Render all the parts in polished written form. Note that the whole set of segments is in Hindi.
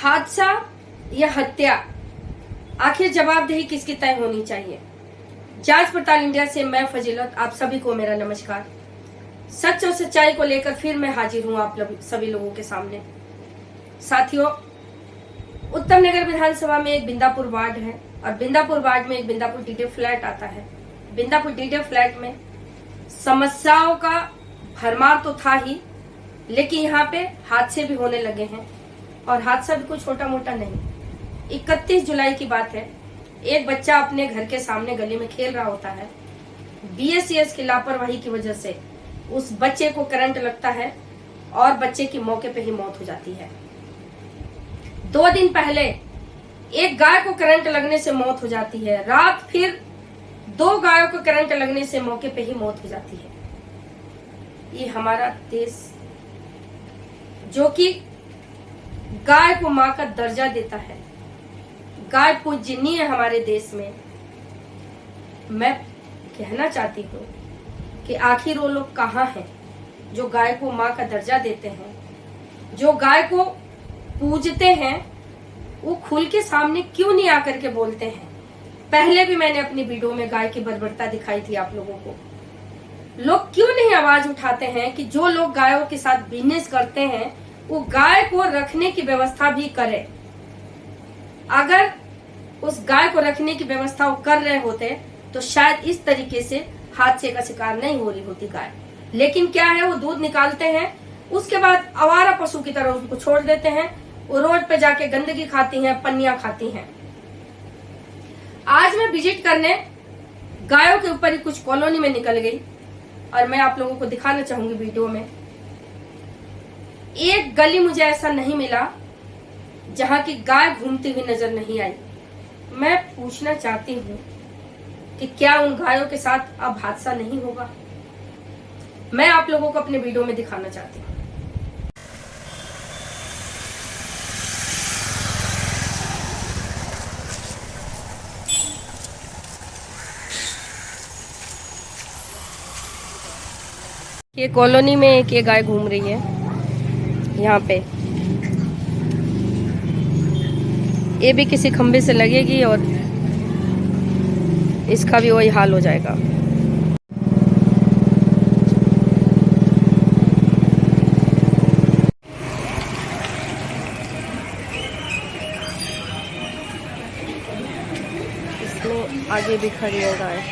हादसा या हत्या, आखिर जवाबदेही किसकी तय होनी चाहिए। जांच पड़ताल इंडिया से मैं फजीलत, आप सभी को मेरा नमस्कार। सच और सच्चाई को लेकर फिर मैं हाजिर हूं आप सभी लोगों के सामने। साथियों, उत्तम नगर विधानसभा में एक बिंदापुर वार्ड है और बिंदापुर वार्ड में एक बिंदापुर डीडे फ्लैट आता है। बिंदापुर डीडे फ्लैट में समस्याओं का भरमार तो था ही, लेकिन यहाँ पे हादसे भी होने लगे हैं और हादसा भी कुछ छोटा मोटा नहीं। 31 जुलाई की बात है। एक बच्चा अपने घर के सामने गली में खेल रहा होता है। BSCS की लापरवाही की वजह से उस बच्चे को करंट लगता है और बच्चे की मौके पे ही मौत हो जाती है। 2 दिन पहले एक गाय को करंट लगने से मौत हो जाती है। रात फिर 2 गायों को करंट लगने से मौके पे ही मौत हो जाती है। ये हमारा देश जो कि गाय को मां का दर्जा देता है, गाय पूजनीय है हमारे देश में। मैं कहना चाहती हूँ कि आखिर वो लोग कहाँ हैं जो गाय को मां का दर्जा देते हैं, जो गाय को पूजते हैं। वो खुल के सामने क्यों नहीं आकर के बोलते हैं। पहले भी मैंने अपनी वीडियो में गाय की बर्बरता दिखाई थी आप लोगों को। लोग क्यों नहीं आवाज उठाते हैं कि जो लोग गायों के साथ बिजनेस करते हैं वो गाय को रखने की व्यवस्था भी करे। अगर उस गाय को रखने की व्यवस्था वो कर रहे होते तो शायद इस तरीके से हादसे का शिकार नहीं हो रही होती गाय। लेकिन क्या है, वो दूध निकालते हैं, उसके बाद आवारा पशु की तरह उसको छोड़ देते हैं। वो रोड पे जाके गंदगी खाती हैं, पन्नियां खाती हैं। आज मैं विजिट करने गायों के ऊपर ही कुछ कॉलोनी में निकल गई और मैं आप लोगों को दिखाना चाहूंगी वीडियो में। एक गली मुझे ऐसा नहीं मिला जहां की गाय घूमती हुई नजर नहीं आई। मैं पूछना चाहती हूँ कि क्या उन गायों के साथ अब हादसा नहीं होगा। मैं आप लोगों को अपने वीडियो में दिखाना चाहती हूँ। ये कॉलोनी में एक ये गाय घूम रही है यहाँ पे। ये भी किसी खंबे से लगेगी और इसका भी वही हाल हो जाएगा। इसमें आगे भी खड़ी है गाय।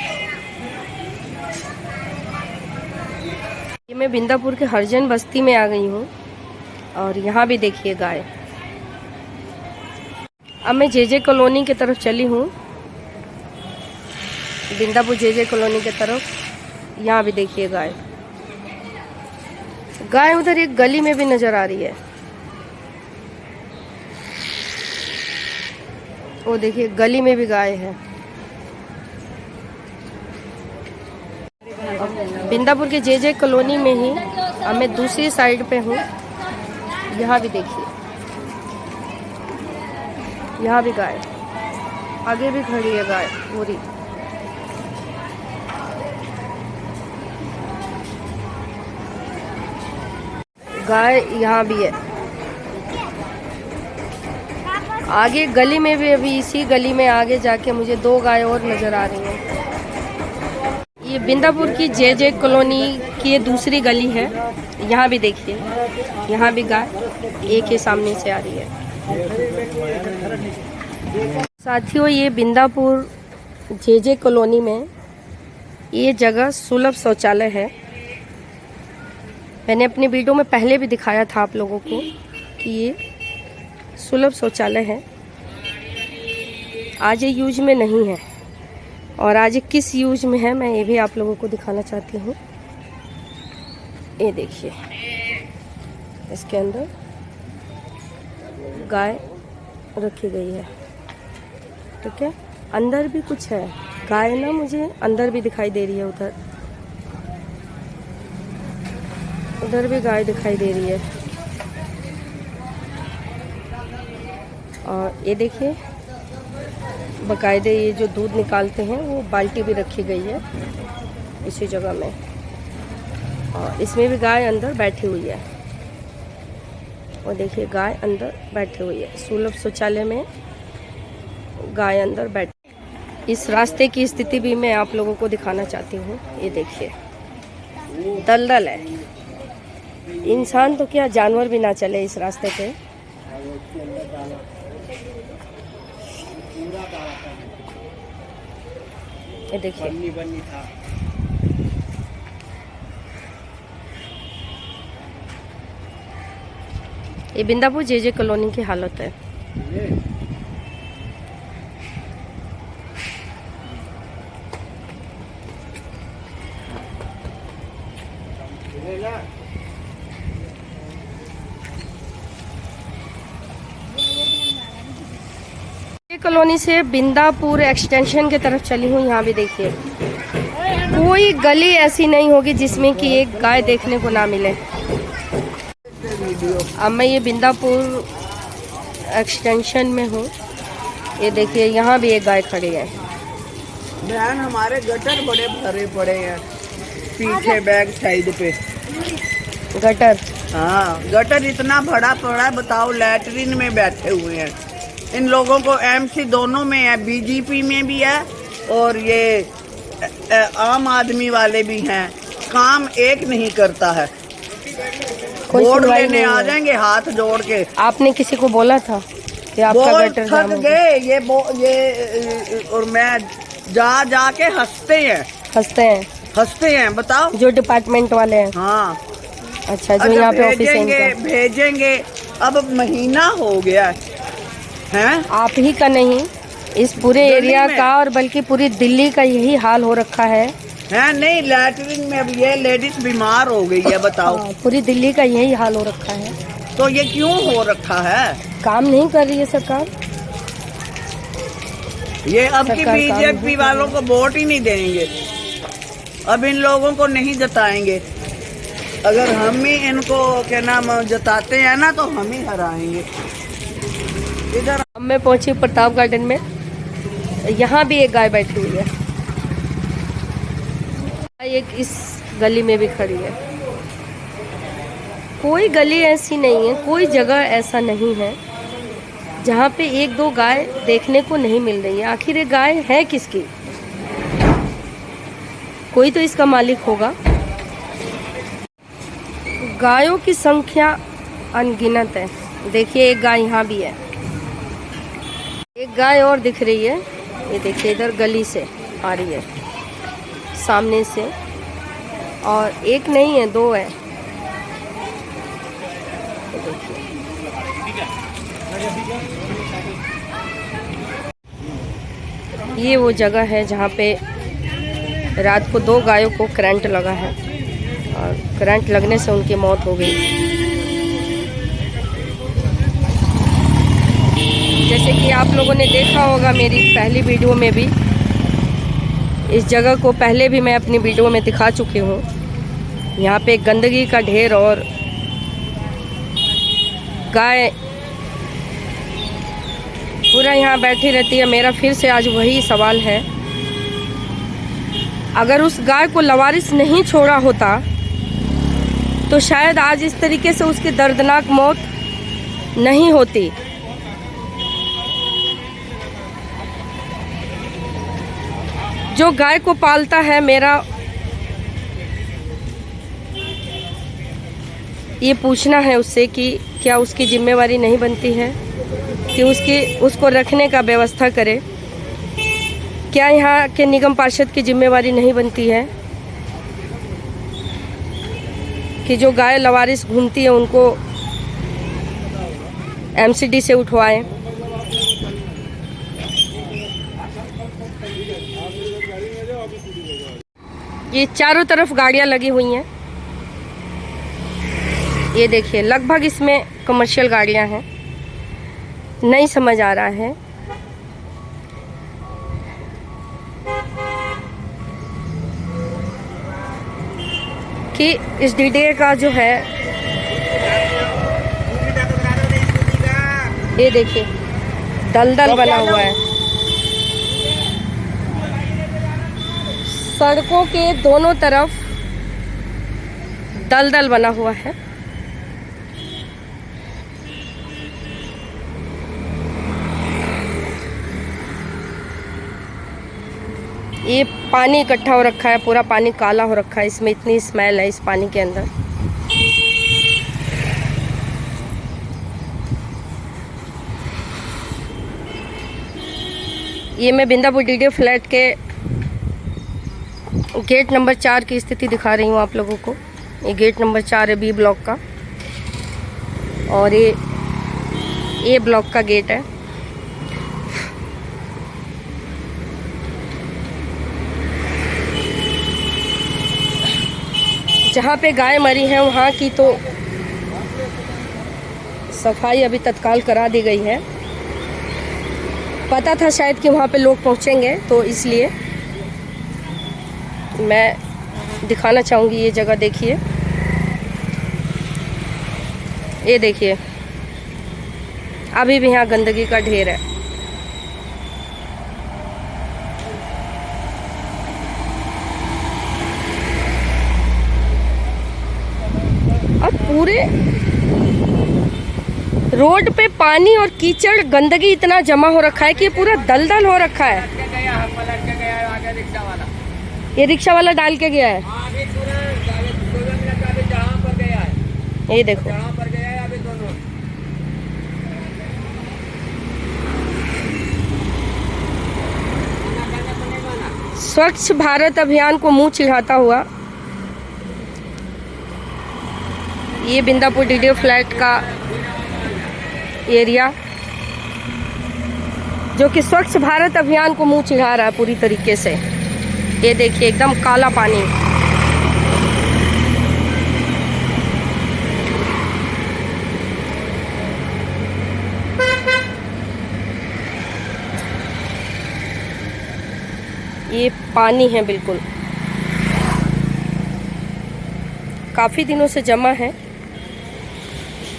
मैं बिंदापुर के हरजन बस्ती में आ गई हूँ और यहाँ भी देखिए गाय। अब मैं JJ कॉलोनी की तरफ चली हूँ, बिंदापुर JJ कॉलोनी की तरफ। यहाँ भी देखिए गाय। गाय उधर एक गली में भी नजर आ रही है। वो देखिए गली में भी गाय है। बिंदापुर के JJ कॉलोनी में ही अब मैं दूसरी साइड पे हूँ। यहाँ भी देखिए, यहाँ भी गाय, आगे भी खड़ी है गाय पूरी। गाय यहाँ भी है। आगे गली में भी, अभी इसी गली में आगे जाके मुझे 2 गाय और नजर आ रही हैं। ये बिंदापुर की JJ कॉलोनी की ये दूसरी गली है। यहाँ भी देखिए, यहाँ भी गाय एक ही सामने से आ रही है। साथियों, ये बिंदापुर JJ कॉलोनी में ये जगह सुलभ शौचालय है। मैंने अपनी वीडियो में पहले भी दिखाया था आप लोगों को कि ये सुलभ शौचालय है। आज ये यूज में नहीं है और आज किस यूज में है मैं ये भी आप लोगों को दिखाना चाहती हूँ। ये देखिए, इसके अंदर गाय रखी गई है। ठीक है, अंदर भी कुछ है गाय ना, मुझे अंदर भी दिखाई दे रही है। उधर भी गाय दिखाई दे रही है। और ये देखिए, बकायदे ये जो दूध निकालते हैं वो बाल्टी भी रखी गई है इसी जगह में। और इसमें भी गाय अंदर बैठी हुई है। और देखिए गाय अंदर बैठी हुई है, सुलभ शौचालय में गाय अंदर बैठी। इस रास्ते की स्थिति भी मैं आप लोगों को दिखाना चाहती हूँ। ये देखिए दलदल है, इंसान तो क्या जानवर भी ना चले इस रास्ते पे। ये देखिए ये बिंदापुर जे कॉलोनी की हालत है। कॉलोनी से बिंदापुर एक्सटेंशन की तरफ चली हूँ। यहाँ भी देखिए कोई गली ऐसी नहीं होगी जिसमें कि एक गाय देखने को ना मिले। अब मैं ये बिंदापुर एक्सटेंशन में हूँ। ये देखिए यहाँ भी एक गाय खड़ी है। बहन हमारे गटर बड़े भरे पड़े हैं पीछे बैक साइड पे। गटर? हाँ गटर इतना भरा पड़ा है, बताओ लैटरिन में बैठे हुए हैं। इन लोगों को एमसी दोनों में है, बीजेपी में भी है और ये आम आदमी वाले भी हैं। काम एक नहीं करता है। वोट लेने आ जाएंगे हाथ जोड़ के। आपने किसी को बोला था कि आपका गटर थक गए ये और मैं जा के हंसते हैं बताओ जो डिपार्टमेंट वाले हैं। हाँ अच्छा, जो यहाँ पे ऑफिस है भेजेंगे। अब महीना हो गया है। आप ही का नहीं, इस पूरे एरिया का और बल्कि पूरी दिल्ली का यही हाल हो रखा है। नहीं लैटरिन में अब ये लेडीज बीमार हो गई है, बताओ। पूरी दिल्ली का यही हाल हो रखा है। तो ये क्यों हो रखा है? काम नहीं कर रही है सरकार। ये अब की बीजेपी वालों को वोट ही नहीं देंगे। अब इन लोगों को नहीं जताएंगे। अगर हम ही इनको क्या नाम जताते हैं ना तो हम ही हराएंगे। इधर अब मैं पहुंची प्रताप गार्डन में। यहाँ भी एक गाय बैठी हुई है। एक इस गली में भी खड़ी है। कोई गली ऐसी नहीं है, कोई जगह ऐसा नहीं है जहाँ पे एक दो गाय देखने को नहीं मिल रही है। आखिर ये गाय है किसकी? कोई तो इसका मालिक होगा। गायों की संख्या अनगिनत है। देखिए एक गाय यहाँ भी है, एक गाय और दिख रही है। ये देखिए इधर गली से आ रही है, सामने से। और एक नहीं है, दो है। ये वो जगह है जहाँ पे रात को दो गायों को करंट लगा है और करंट लगने से उनकी मौत हो गई। जैसे कि आप लोगों ने देखा होगा मेरी पहली वीडियो में भी, इस जगह को पहले भी मैं अपनी वीडियो में दिखा चुकी हूँ। यहाँ पे गंदगी का ढेर और गाय पूरा यहाँ बैठी रहती है। मेरा फिर से आज वही सवाल है, अगर उस गाय को लवारिस नहीं छोड़ा होता तो शायद आज इस तरीके से उसकी दर्दनाक मौत नहीं होती। जो गाय को पालता है, मेरा ये पूछना है उससे कि क्या उसकी जिम्मेवारी नहीं बनती है कि उसको रखने का व्यवस्था करे? क्या यहाँ के निगम पार्षद की जिम्मेवारी नहीं बनती है कि जो गाय लवारिस घूमती है उनको एमसीडी से उठवाएं? ये चारों तरफ गाड़ियां लगी हुई हैं। ये देखिए लगभग इसमें कमर्शियल गाड़ियां हैं। नहीं समझ आ रहा है कि इस डीडीए का जो है, ये देखिए दलदल बना हुआ है। सड़कों के दोनों तरफ दलदल बना हुआ है। ये पानी इकट्ठा हो रखा है, पूरा पानी काला हो रखा है, इसमें इतनी स्मेल है इस पानी के अंदर। ये मैं बिंदापुर डीडी फ्लैट के गेट नंबर 4 की स्थिति दिखा रही हूँ आप लोगों को। ये गेट नंबर 4 है बी ब्लॉक का, और ये ए ब्लॉक का गेट है। जहाँ पे गाय मरी है वहाँ की तो सफाई अभी तत्काल करा दी गई है। पता था शायद कि वहाँ पे लोग पहुँचेंगे, तो इसलिए मैं दिखाना चाहूँगी ये जगह। देखिए, ये देखिए, अभी भी यहाँ गंदगी का ढेर है। और पूरे रोड पे पानी और कीचड़ गंदगी इतना जमा हो रखा है कि ये पूरा दलदल हो रखा है। ये रिक्शा वाला डाल के गया है। ये देखो, स्वच्छ भारत अभियान को मुंह चिढ़ाता हुआ ये बिंदापुर डीडी फ्लैट का एरिया, जो कि स्वच्छ भारत अभियान को मुंह चिढ़ा रहा है पूरी तरीके से। ये देखिए, एकदम काला पानी। ये पानी है, बिल्कुल काफी दिनों से जमा है,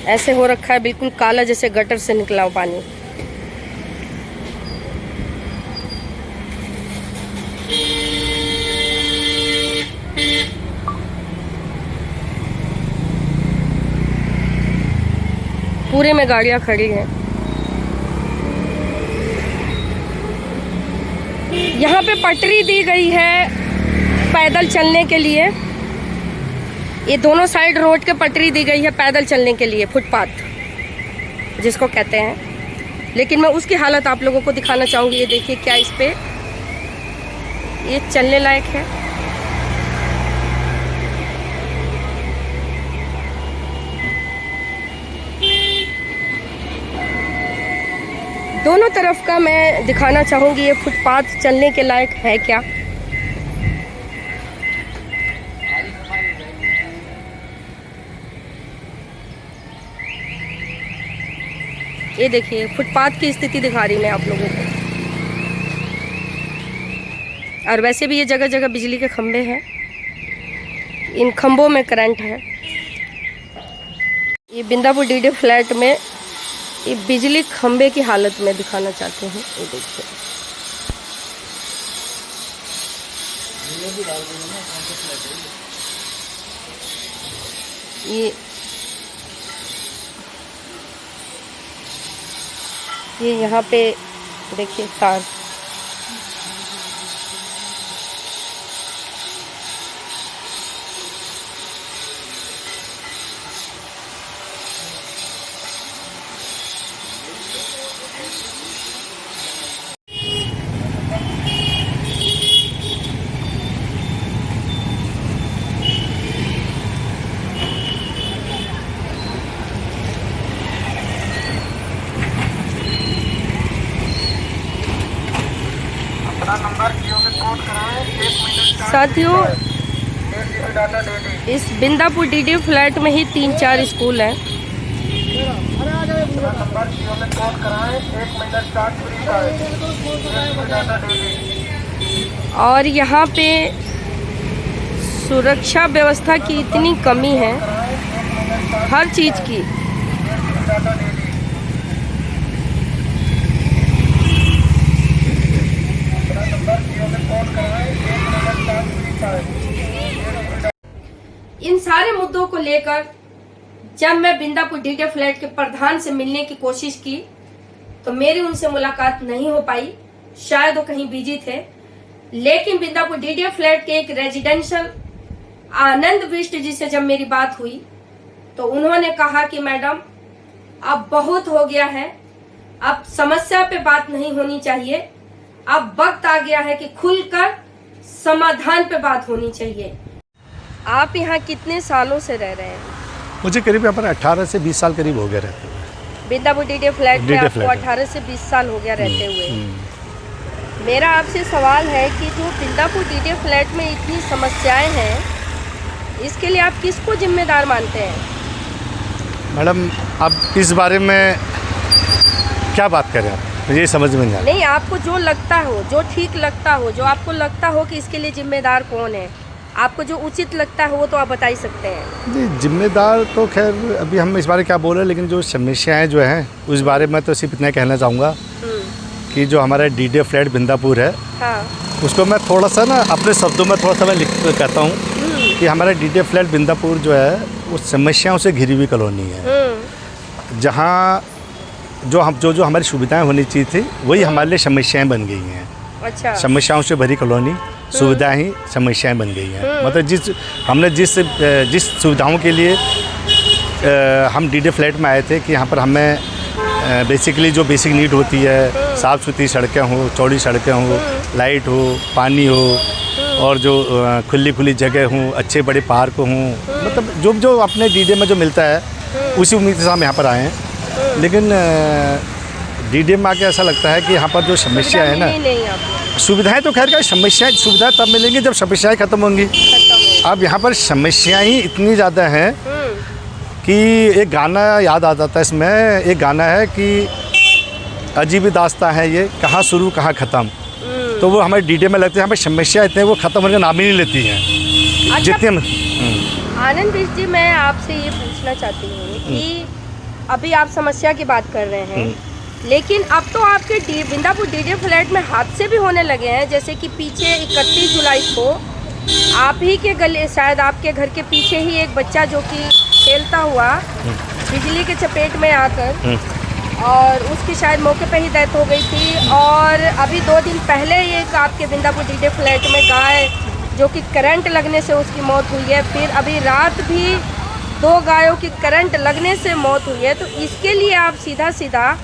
ऐसे हो रखा है बिल्कुल काला, जैसे गटर से निकला हो पानी। पूरे में गाड़ियां खड़ी हैं। यहाँ पे पटरी दी गई है पैदल चलने के लिए। ये दोनों साइड रोड के पटरी दी गई है पैदल चलने के लिए, फुटपाथ जिसको कहते हैं। लेकिन मैं उसकी हालत आप लोगों को दिखाना चाहूँगी। ये देखिए, क्या इस पे ये चलने लायक है? दोनों तरफ का मैं दिखाना चाहूँगी, ये फुटपाथ चलने के लायक है क्या? ये देखिए, फुटपाथ की स्थिति दिखा रही मैं आप लोगों को। और वैसे भी ये जगह जगह बिजली के खंभे हैं, इन खंभों में करंट है। ये बिंदापुर डीडी फ्लैट में ये बिजली खंभे की हालत में दिखाना चाहते हैं। ये देखिए, ये यहाँ पे देखिए तार। साथियों, इस बिंदापुर डीडी फ्लैट में ही 3-4 स्कूल हैं। और यहाँ पे सुरक्षा व्यवस्था की इतनी कमी है हर चीज़ की। इन सारे मुद्दों को लेकर जब मैं बिंदापुर डीडी फ्लैट के प्रधान से मिलने की कोशिश की तो मेरी उनसे मुलाकात नहीं हो पाई। शायद वो कहीं बिजी थे। लेकिन बिंदापुर डीडीए फ्लैट के एक रेजिडेंशियल आनंद विष्ट जी से जब मेरी बात हुई तो उन्होंने कहा कि मैडम अब बहुत हो गया है, अब समस्या पे बात नहीं होनी चाहिए, अब वक्त आ गया है कि खुलकर समाधान पे बात होनी चाहिए। आप यहाँ कितने सालों से रह रहे हैं? मुझे करीब यहाँ पर 18 से 20 साल करीब हो गए रहते हुए। बिंदापुर डीडीए फ्लैट में डीडीए आपको फ्लैट 18 से 20 साल हो गया रहते हुए। मेरा आपसे सवाल है कि जो बिंदापुर डीडीए फ्लैट में इतनी समस्याएं हैं, इसके लिए आप किसको जिम्मेदार मानते हैं? मैडम अब इस बारे में क्या बात करें आप, मुझे ये समझ में नहीं आ रहा। नहीं, आपको जो लगता हो, जो ठीक लगता हो, जो आपको लगता हो कि इसके लिए जिम्मेदार कौन है, आपको जो उचित लगता है वो तो आप बता ही सकते हैं। जी, जिम्मेदार तो खैर अभी हम इस बारे में क्या बोल रहे हैं, लेकिन जो समस्याएं जो हैं उस बारे में तो सिर्फ इतना कहना चाहूँगा कि जो हमारा डीडीए फ्लैट बिंदापुर है, हाँ। उसको मैं थोड़ा सा ना अपने शब्दों में थोड़ा सा मैं लिख कहता हूँ कि हमारा डीडीए फ्लैट बिंदापुर जो है वो समस्याओं से घिरी हुई कॉलोनी है, जहाँ जो हमारी सुविधाएं होनी चाहिए थी वही हमारे लिए समस्याएं बन गई हैं। अच्छा। समस्याओं से भरी कॉलोनी, सुविधाएं ही समस्याएं बन गई हैं। मतलब हमने जिस सुविधाओं के लिए हम डीडीए फ्लैट में आए थे कि यहाँ पर हमें बेसिकली जो बेसिक नीड होती है, साफ़ सुथरी सड़कें हो, चौड़ी सड़कें हो, लाइट हो, पानी हो और जो खुली जगह हों, अच्छे बड़े पार्क हों, मतलब जो अपने डीडीए में जो मिलता है उसी उम्मीद से हम यहाँ पर आए हैं। लेकिन डीडीए में आके ऐसा लगता है कि यहाँ पर जो समस्या है ना, सुविधाएं तो खैर क्या, सुविधाएं तब मिलेंगी जब समस्याएं खत्म होंगी। अब यहाँ पर समस्याएं ही इतनी ज़्यादा हैं कि एक गाना याद आ जाता है इसमें। एक गाना है कि अजीब दास्तां है ये, कहाँ शुरू कहाँ ख़त्म। तो वो हमारे डीडीए में लगते हैं, यहाँ पर समस्या इतने वो ख़त्म होने का नाम ही नहीं लेती हैं। अच्छा, जितने आनंद विष्ट जी, मैं आपसे ये पूछना चाहती हूँ कि अभी आप समस्या की बात कर रहे हैं, लेकिन अब तो आपके बिंदापुर डीडीए फ्लैट में हादसे भी होने लगे हैं। जैसे कि पीछे 31 जुलाई को आप ही के गले, शायद आपके घर के पीछे ही एक बच्चा जो कि खेलता हुआ बिजली के चपेट में आकर, और उसकी शायद मौके पे ही डेथ हो गई थी। और अभी 2 दिन पहले एक आपके बिंदापुर डीडीए फ्लैट में गाय जो कि करंट लगने से उसकी मौत हुई है। फिर अभी रात भी 2 गायों की करंट लगने से मौत हुई है। तो इसके लिए आप सीधा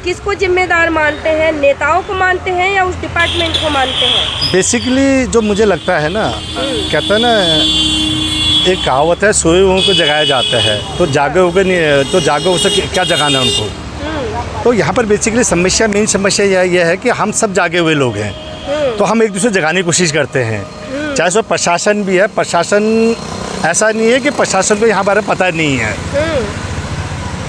किसको जिम्मेदार मानते हैं? नेताओं को मानते हैं या उस डिपार्टमेंट को मानते हैं? बेसिकली जो मुझे लगता है ना, कहते हैं ना, एक कहावत है, सोए हुओं को जगाया जाता है, तो जागे हुए नहीं, तो जागे उसे क्या जगाना है उनको। तो यहाँ पर बेसिकली समस्या, मेन समस्या यह है कि हम सब जागे हुए लोग हैं, तो हम एक दूसरे जगाने की कोशिश करते हैं। चाहे सो प्रशासन भी है, प्रशासन ऐसा नहीं है कि प्रशासन को यहाँ बारे में पता नहीं है।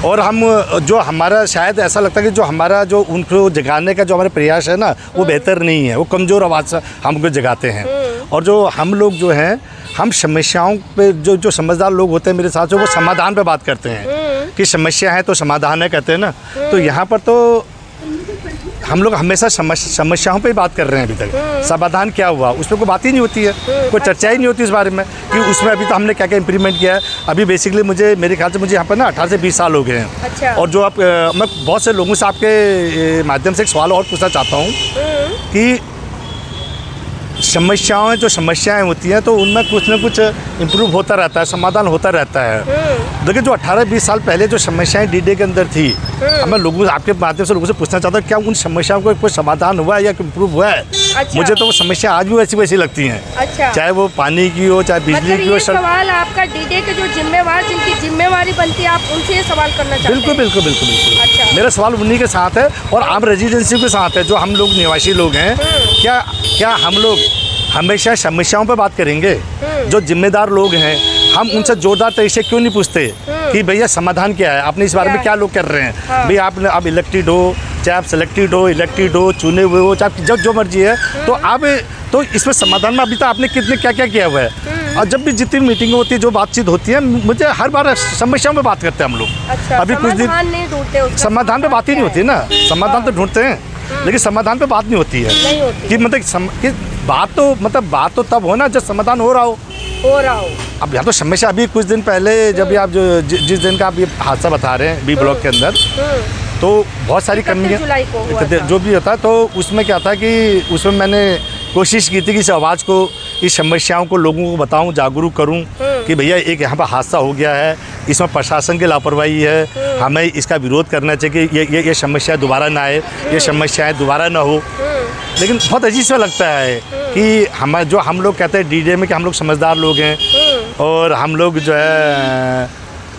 और हम जो हमारा शायद ऐसा लगता है कि जो हमारा जो उनको जगाने का जो हमारा प्रयास है ना, वो बेहतर नहीं है, वो कमज़ोर आवाज़ से हमको जगाते हैं। और जो हम लोग जो हैं, हम समस्याओं पे जो समझदार लोग होते हैं मेरे साथ से, वो समाधान पे बात करते हैं कि समस्या है तो समाधान है, कहते हैं ना। तो यहाँ पर तो हम लोग हमेशा समस्याओं पे ही बात कर रहे हैं। अभी तक समाधान क्या हुआ उस पर कोई बात ही नहीं होती है, कोई चर्चा ही नहीं होती इस बारे में कि उसमें अभी तो हमने क्या क्या इम्प्लीमेंट किया है। अभी बेसिकली मेरे ख्याल से मुझे यहाँ पर ना 18 से 20 साल हो गए हैं। अच्छा। और जो आप मैं बहुत से लोगों से आपके माध्यम से एक सवाल और पूछना चाहता हूँ कि समस्याएं होती हैं तो उनमें कुछ ना कुछ इम्प्रूव होता रहता है, समाधान होता रहता है। देखिए, जो 18-20 साल पहले जो समस्याएं डीडीए के अंदर थी, मैं लोगों आपके माध्यम से लोगों से पूछना चाहता हूँ, क्या उन समस्याओं को कोई समाधान हुआ है या इम्प्रूव हुआ है? अच्छा। मुझे तो वो समस्या आज भी वैसी लगती हैं। अच्छा। चाहे वो पानी की हो, चाहे बिजली की हो। सवाल आपका डीडीए के जो जिम्मेवार, जिनकी जिम्मेवारी बनती है, आप उनसे ये सवाल करना चाहते हैं? बिल्कुल। अच्छा। मेरा सवाल उन्हीं के साथ है और आम रेजिडेंसी के साथ है, जो हम लोग निवासी लोग हैं। क्या हम लोग हमेशा समस्याओं पर बात करेंगे? जो जिम्मेदार लोग हैं, हम उनसे जोरदार तरीके से क्यों नहीं पूछते कि भैया समाधान क्या है, आपने इस बारे में क्या लोग कर रहे हैं? भैया आप इलेक्टेड हो, चाहे आप सेलेक्टेड हो, चुने हुए हो, चाहे जब जो मर्जी है, तो आप तो इसमें समाधान में अभी तक आपने क्या किया हुआ है? और जब भी जितनी मीटिंग होती है, जो बातचीत होती है, मुझे हर बार समस्याओं में बात करते हैं हम लोग। अच्छा, अभी कुछ दिन समाधान पे बात ही नहीं होती ना। समाधान तो ढूंढते हैं, लेकिन समाधान पे बात नहीं होती है कि बात तो तब हो ना जब समाधान हो रहा हो। अब यहाँ तो समस्या, अभी कुछ दिन पहले जब आप जिस दिन का आप ये हादसा बता रहे हैं बी ब्लॉक के अंदर, तो बहुत सारी कमियाँ जो भी होता है, तो उसमें क्या था कि उसमें मैंने कोशिश की थी कि इस आवाज़ को, इस समस्याओं को लोगों को बताऊं, जागरूक करूं कि भैया एक यहाँ पर हादसा हो गया है, इसमें प्रशासन की लापरवाही है, हमें इसका विरोध करना चाहिए कि ये समस्या दोबारा ना आए, ये समस्याएं दोबारा ना हो। लेकिन बहुत अजीब सा लगता है कि हम लोग कहते हैं डीडे में कि हम लोग समझदार लोग हैं और हम लोग जो है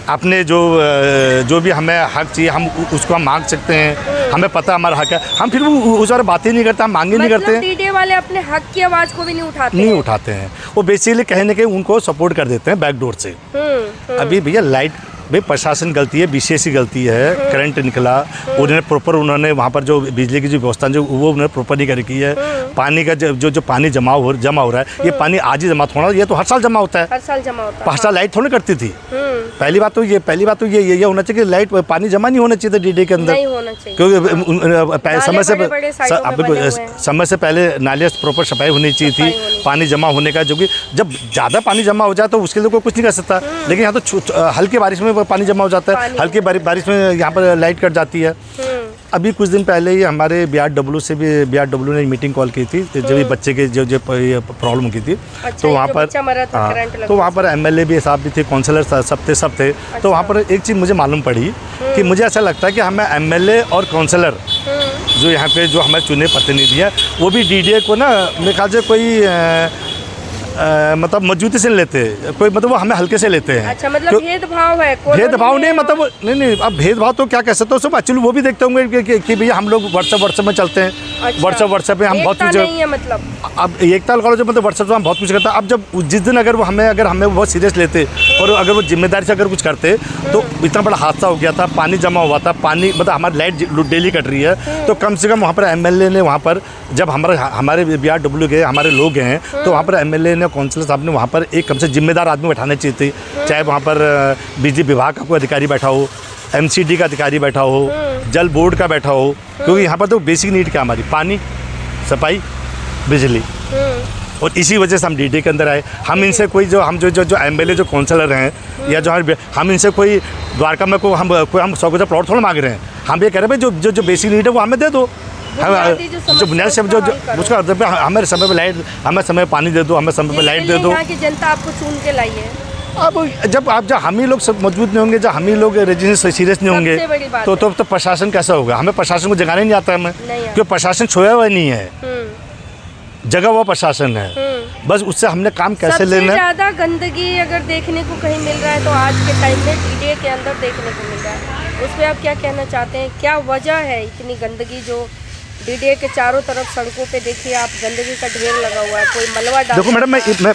अपने जो भी हमें हक चाहिए हम उसको हम मांग सकते हैं, हमें पता हमारा हक है, हम फिर वो उस बारे बातें नहीं करते, हम मांगे नहीं करते हैं। डीडे वाले अपने हक की आवाज़ को भी नहीं उठाते हैं। वो बेसिकली कहने के उनको सपोर्ट कर देते हैं बैकडोर से। अभी भैया लाइट भाई प्रशासन गलती है, बीसीएस की गलती है, करंट निकला, उन्होंने वहाँ पर जो बिजली की जो व्यवस्था जो वो उन्होंने प्रॉपर नहीं कर की है। पानी का जो पानी जमा हो रहा है, ये पानी आज ही जमा थोड़ा, ये तो हर साल जमा होता है। हर साल लाइट थोड़ी करती थी। पहली बात तो ये होना चाहिए कि लाइट पानी जमा नहीं होना चाहिए था डीडे के अंदर, क्योंकि समय से पहले नालियाँ प्रॉपर सफाई होनी चाहिए थी, पानी जमा होने का, जो कि जब ज़्यादा पानी जमा हो जाए तो उसके लिए कोई कुछ नहीं कर सकता। लेकिन यहाँ तो हल्की बारिश में पानी जमा हो जाता है, हल्की बारिश में यहाँ पर लाइट कट जाती है। अभी कुछ दिन पहले ही हमारे BRW ने मीटिंग कॉल की थी, जब ये बच्चे के जो प्रॉब्लम की थी। अच्छा, तो वहाँ पर MLA भी साहब भी थे, काउंसलर सब थे। अच्छा। तो वहाँ पर एक चीज़ मुझे मालूम पड़ी कि मुझे ऐसा लगता है कि हमें MLA और काउंसलर जो यहाँ पे जो हमारे चुने प्रतिनिधि हैं वो भी DDA को ना मेरे ख्याल से कोई मतलब मजबूती से लेते हैं, कोई मतलब वो हमें हल्के से लेते हैं। अच्छा, मतलब भेदभाव है? भेदभाव नहीं, मतलब नहीं अब भेदभाव तो क्या कह सकते हो, सब एक्चुअली वो भी देखते होंगे कि भैया हम लोग व्हाट्सएप में चलते हैं। अच्छा, व्हाट्सएप में हम बहुत कुछ मतलब अब एकता कॉलेज मतलब व्हाट्सएप में हम बहुत कुछ करते हैं। अब जब जिस दिन अगर हमें बहुत सीरियस लेते और अगर वो जिम्मेदारी से अगर कुछ करते तो इतना बड़ा हादसा हो गया था, पानी जमा हुआ था, पानी मतलब हमारी लाइट डेली कट रही है, तो कम से कम वहाँ पर MLA ने वहाँ पर जब हमारे BRW के हमारे लोग हैं तो वहाँ पर MLA ने काउंसलर साहब ने वहाँ पर एक कम से जिम्मेदार आदमी बैठाने चाहिए थे, चाहे वहाँ पर बिजली विभाग का कोई अधिकारी बैठा हो, MCD का अधिकारी बैठा हो, जल बोर्ड का बैठा हो, क्योंकि यहाँ पर तो बेसिक नीड क्या हमारी पानी, सफाई, बिजली, और इसी वजह से हम DDA के अंदर आए। हम इनसे कोई जो MLA जो काउंसलर हैं या जो हम इनसे कोई द्वारका में हम 100 गज प्लॉट थोड़ा मांग रहे हैं, हम ये कह रहे हैं जो बेसिक नीड है वो हमें दे दो, जो बुनियादी से जो उसका अर्थ है हमें समय पे लाइट, हमें समय पानी दे दो, हमें समय पे लाइट दे दो। यहाँ की जनता आपको चुन के लाई है। अब जब हम ही लोग सब मजबूत नहीं होंगे, जब हम ही लोग रेजिडेंस सीरियस नहीं होंगे तो प्रशासन कैसा होगा? हमें प्रशासन को जगाने नहीं आता हमें, क्योंकि प्रशासन सोया हुआ नहीं है, जगह हुआ प्रशासन है, बस उससे हमने काम कैसे लेना है। ज़्यादा गंदगी अगर देखने को कहीं मिल रहा है तो आज के टाइम में DDA के अंदर देखने को मिल रहा है, उस पर आप क्या कहना चाहते हैं? क्या वजह है इतनी गंदगी जो DDA के चारों तरफ सड़कों पे देखिए आप, गंदगी का ढेर लगा हुआ है, कोई मलबा डाल। देखो मैडम,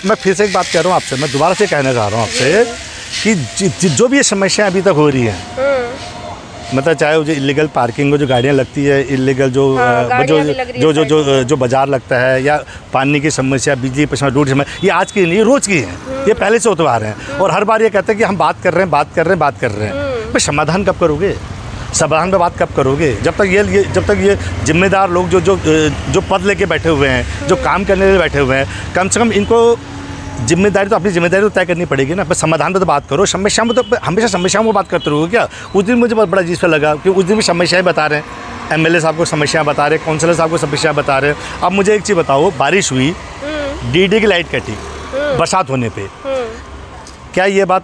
मैं फिर से एक बात कह रहा हूँ आपसे, मैं दोबारा से कहना चाह रहा हूँ आपसे कि जो भी ये समस्या अभी तक हो रही है, मतलब चाहे वो जो इलीगल पार्किंग में जो गाड़ियाँ लगती है, इलीगल जो बाजार लगता है, या पानी की समस्या, बिजली की रोड की समस्या, ये आज की नहीं, रोज़ की है, ये पहले से होते आ रहे हैं। और हर बार ये कहते हैं कि हम बात कर रहे हैं, भाई समाधान कब करोगे? समाधान पे बात कब करोगे? जब तक ये जिम्मेदार लोग जो पद लेके बैठे हुए हैं, जो काम करने के लिए बैठे हुए हैं, कम से कम इनको अपनी जिम्मेदारी तो तय करनी पड़ेगी ना। पर समाधान पे तो बात करो, समस्याओं में तो हमेशा समस्याओं में बात करते रहोगे क्या? उस दिन मुझे बहुत बड़ा अजीब सा लगा कि उस दिन भी समस्याएं बता रहे हैं, MLA साहब को समस्याएं बता रहे हैं, काउंसलर साहब को समस्याएं बता रहे हैं। अब मुझे एक चीज़ बताओ, बारिश हुई, DDA की लाइट कटी बरसात होने पर, क्या ये बात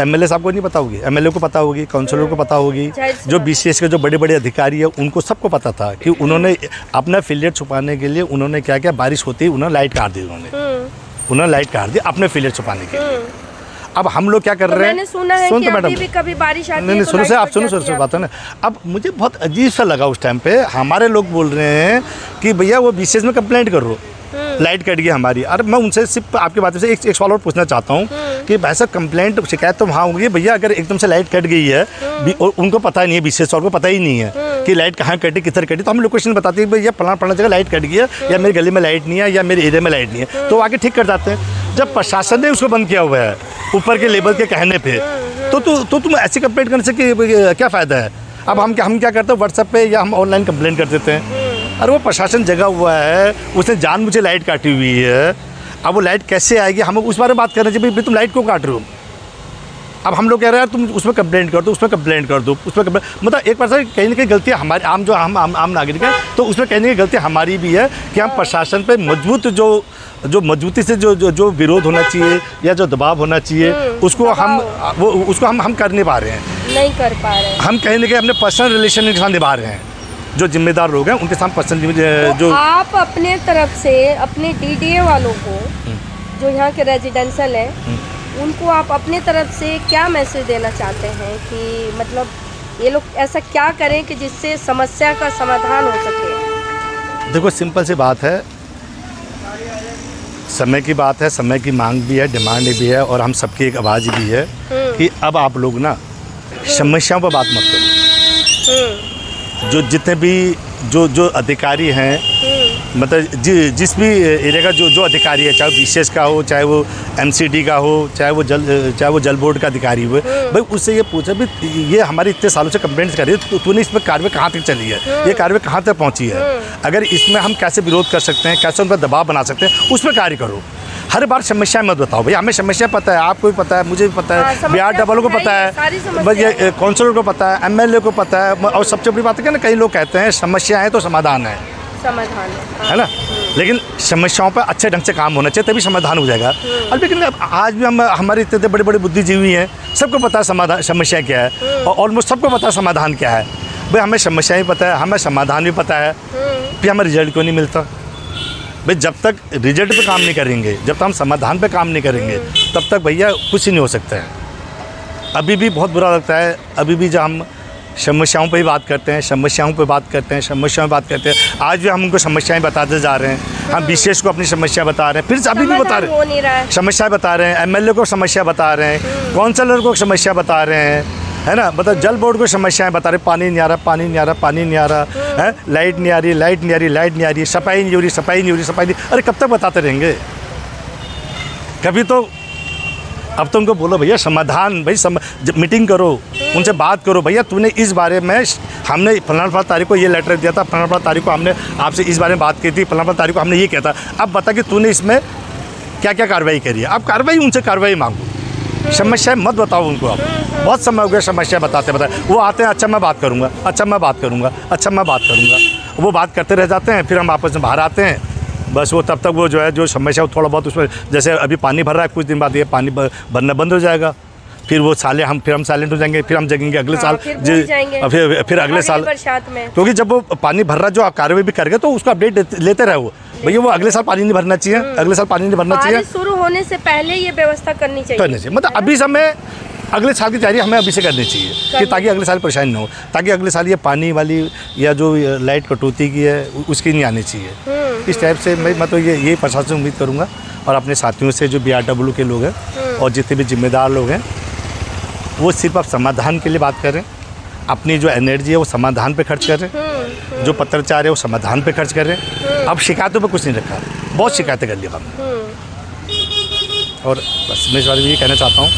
MLA साहब को नहीं पता होगी? MLA को पता होगी, काउंसलर को पता होगी, जो BCS के जो बड़े बड़े अधिकारी है उनको सबको पता था कि उन्होंने अपना फेलियर छुपाने के लिए उन्होंने क्या किया, बारिश होती ही उन्होंने लाइट काट दी, उन्होंने लाइट काट दी अपने फेलियर छुपाने के लिए। अब हम लोग क्या कर रहे हैं? मैंने सुना है कि अभी भी कभी बारिश आती है। नहीं सुनो से, आप सुनो बात है ना। अब मुझे बहुत अजीब सा लगा उस टाइम पे, हमारे लोग बोल रहे हैं कि भैया वो BCS में कंप्लेंट करो, लाइट कट गई हमारी। अरे मैं उनसे सिर्फ आपकी बात से एक सवाल और पूछना चाहता हूँ कि वैसा कंप्लेंट शिकायत तो वहाँ होगी भैया, अगर एकदम से लाइट कट गई है और उनको पता नहीं है, BCS को पता ही नहीं है कि लाइट कहाँ कटी, किधर कटी, तो हम लोकेशन बताते हैं भैया फलाना जगह लाइट कट गई है, या मेरी गली में लाइट नहीं है, या मेरे एरिया में लाइट नहीं है, तो आगे ठीक कर जाते हैं। जब प्रशासन ने उसको बंद किया हुआ है ऊपर के लेवल के कहने पर, तो तुम ऐसी कंप्लेंट करने से क्या फ़ायदा है? अब हम क्या करते हैं, व्हाट्सएप पे या हम ऑनलाइन कंप्लेंट कर देते हैं। अरे वो प्रशासन जगा हुआ है, उसने जानबूझे लाइट काटी हुई है, अब वो लाइट कैसे आएगी, हमें उस बारे में बात करना चाहिए। भाई तुम लाइट क्यों काट रहे हो? अब हम लोग कह रहे हैं यार तुम उसमें कंप्लेंट कर दो, उसमें कंप्लेंट कर दो, उसमें कंप्लेंट, मतलब एक बार कहीं ना कहीं गलती हमारी, आम नागरिक है, तो उसमें कहने की गलती हमारी भी है कि हम प्रशासन पे मजबूत जो मजबूती से जो विरोध होना चाहिए या जो दबाव होना चाहिए उसको हम कर नहीं पा रहे हैं, नहीं कर पा रहे हैं। हम कहीं ना कहीं अपने पर्सनल रिलेशन के साथ निभा रहे हैं, जो जिम्मेदार लोग हैं उनके साथ पर्सनल तो जो आप अपने तरफ से अपने डीडीए वालों को जो यहाँ के रेजिडेंशियल हैं उनको आप अपने तरफ से क्या मैसेज देना चाहते हैं कि मतलब ये लोग ऐसा क्या करें कि जिससे समस्या का समाधान हो सके? देखो सिंपल सी बात है, समय की बात है, समय की मांग भी है, डिमांड भी है, और हम सबकी एक आवाज़ भी है कि अब आप लोग ना समस्याओं पर बात मत करो। जो जितने भी जो अधिकारी हैं, मतलब जिस भी एरिया का जो अधिकारी है, चाहे विशेष का हो, चाहे वो एमसीडी का हो, चाहे वो जल बोर्ड का अधिकारी हो, भाई उससे ये पूछा भी ये हमारी इतने सालों से कंप्लेंट्स कर रही है, तो तूने इसमें कार्रवाई कहाँ तक चली है, ये कार्रवाई कहाँ तक पहुँची है, अगर इसमें हम कैसे विरोध कर सकते हैं, कैसे उन पर दबाव बना सकते हैं, उस पर कार्य करो। हर बार समस्या मत बताओ भैया, हमें समस्या पता है, आपको भी पता है, मुझे भी पता है, बिहार डबल को पता है, बस ये काउंसलर को पता है, एमएलए को पता है, और सबसे बड़ी बात है ना, कई लोग कहते हैं समस्या है तो समाधान है, समाधान है ना, लेकिन समस्याओं पर अच्छे ढंग से काम होना चाहिए, तभी समाधान हो जाएगा। और लेकिन आज भी हमारे इतने बड़े बड़े बुद्धिजीवी हैं, सबको पता है समाधान समस्या क्या है, और ऑलमोस्ट सबको पता है समाधान क्या है। भाई हमें समस्या भी पता है, हमें समाधान भी पता है, फिर हमें रिजल्ट क्यों नहीं मिलता? भाई जब तक रिजल्ट पे काम नहीं करेंगे, जब तक हम समाधान पे काम नहीं करेंगे, तब तक भैया कुछ ही नहीं हो सकता है। अभी भी बहुत बुरा लगता है, अभी भी जब हम समस्याओं पे ही बात करते हैं, समस्याओं पे बात करते हैं, समस्याओं पे बात करते हैं, आज भी हम उनको समस्याएं बताते जा रहे हैं, हम विशेष को अपनी समस्या बता रहे हैं, फिर अभी भी बता रहे हैं, समस्याएं बता रहे हैं, एमएलए को समस्या बता रहे हैं, काउंसलर को समस्या बता रहे हैं, है ना, मतलब जल बोर्ड को समस्याएं बता रहे, पानी नहीं आ रहा, पानी नहीं आ रहा, पानी नहीं आ रहा है, लाइट नहीं आ रही, लाइट नहीं आ रही, लाइट नहीं आ रही, सफाई नहीं हो रही, सफाई नहीं हो रही, सफाई नहीं। अरे कब तक बताते रहेंगे? कभी तो अब तो उनको बोलो भैया समाधान, भाई मीटिंग करो, उनसे बात करो, भैया तूने इस बारे में, हमने फलाना तारीख को ये लेटर दिया था, फलाना तारीख को हमने आपसे इस बारे में बात की थी, फलाना तारीख को हमने ये किया था, अब बता कि तूने इसमें क्या क्या कार्रवाई करी है। अब कार्रवाई, उनसे कार्रवाई मांगो, समस्या मत बताओ उनको। अब बहुत समय हो गया समस्या बताते, वो आते हैं, अच्छा मैं बात करूँगा, अच्छा मैं बात करूँगा, अच्छा मैं बात करूँगा, वो बात करते रह जाते हैं, फिर हम आपस में बाहर आते हैं, बस वो तब तक वो जो है जो समस्या थोड़ा बहुत उसमें, जैसे अभी पानी भर रहा है, कुछ दिन बाद ये पानी भरना बंद हो जाएगा, फिर वो साले फिर हम साइलेंट हो जाएंगे, फिर हम जगेंगे अगले साल, फिर अगले साल, क्योंकि जब वो पानी भर रहा जो कार्रवाई भी करेंगे तो उसका अपडेट लेते रहे वो, भैया वो अगले साल पानी नहीं भरना चाहिए, अगले साल पानी नहीं भरना चाहिए, शुरू होने से पहले ये व्यवस्था करनी चाहिए, मतलब अभी समय अगले साल की तैयारी हमें अभी से करनी चाहिए कि ताकि अगले साल परेशानी ना हो, ताकि अगले साल ये पानी वाली या जो लाइट कटौती की है उसकी नहीं आनी चाहिए। इस टाइप से मैं तो यही प्रशासन से उम्मीद करूँगा, और अपने साथियों से जो BRW के लोग हैं और जितने भी जिम्मेदार लोग हैं, वो सिर्फ आप समाधान के लिए बात करें, अपनी जो एनर्जी है वो समाधान पे खर्च करें, जो पत्रचार है वो समाधान पे खर्च करें। अब शिकायतों पे कुछ नहीं रखा, बहुत शिकायतें कर ली हमने, और बस मैं इस बारे में ये कहना चाहता हूँ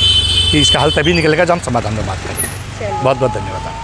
कि इसका हल तभी निकलेगा जब हम समाधान में बात करें। बहुत बहुत धन्यवाद।